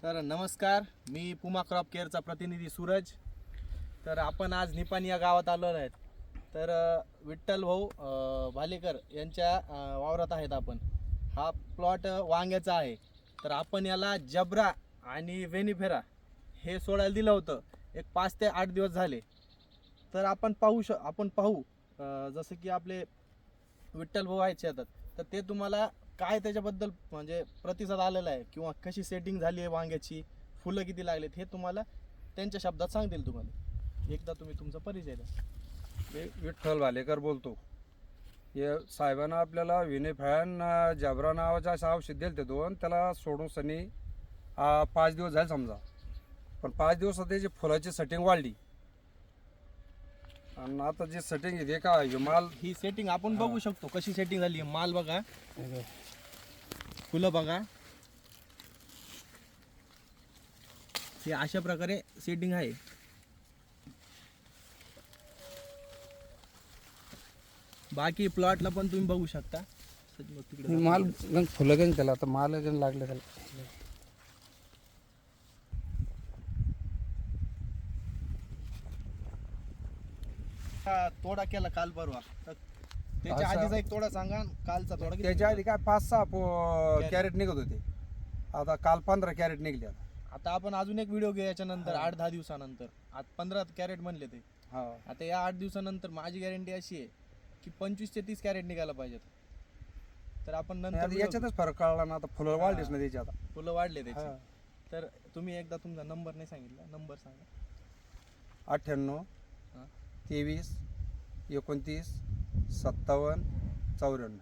तर नमस्कार, मी पुमा क्रॉप केअरचा प्रतिनिधी सूरज. तर आपण आज निपाणी या गावात आलो आहेत. तर विठ्ठल भाऊ भालेकर यांच्या वावरात आहेत आपण. हा प्लॉट वांग्याचा आहे. तर आपण याला जबरा आणि वेनिफेरा हे सोडायला दिलं होतं. एक 5 ते 8 दिवस झाले. तर आपण पाहू जसं की आपले विठ्ठल भाऊ आहेत शेतात, तर ते तुम्हाला काय त्याच्याबद्दल म्हणजे प्रतिसाद आलेला आहे किंवा कशी सेटिंग झाली आहे वांग्याची, फुलं किती लागलेत हे तुम्हाला त्यांच्या शब्दात सांगतील. तुम्हाला एकदा तुम्ही तुमचा परिचय द्या. मी विठ्ठल भालेकर बोलतो. हे साहेबांना आपल्याला विनेफॅन जबरा नावाचं असं औषध दिलं ते दोन, त्याला सोडून सनी 5 दिवस झाले समजा. पण 5 दिवसात त्याची फुलाची सेटिंग वाढली आणि आता जी सेटिंग आहे का माल ही सेटिंग आपण बघू शकतो कशी सेटिंग झाली आहे. माल बघा, फुलं बघा, हे अशा प्रकारे सेटिंग आहे. बाकी प्लॉटला पण तुम्ही बघू शकता. माल फुलं गण त्याला आता माल गण लागले त्याला. तोडा केला काल परवा, तर त्याच्या आधीचा एक तोडा सांगा. कालचा तोडा किती? त्याच्या आधी काय 5-6 कॅरेट निघत होते, आता काल 15 कॅरेट निघले. आता आपण अजून एक व्हिडिओ घेऊ याच्यानंतर 8-10 दिवसानंतर. आज 15 कॅरेट म्हणले ते. आता या 8 दिवसानंतर माझी गॅरंटी अशी आहे की 25 ते 30 कॅरेट निघायला पाहिजेत. तर आपण नंतर याच्यातच फरक कळला ना, आता फुलं वाढलीच ना त्याची. आता फुलं वाढले त्याचे. तर तुम्ही एकदा तुमचा नंबर नाही सांगितला, नंबर सांगा. 98 23 29 57 94.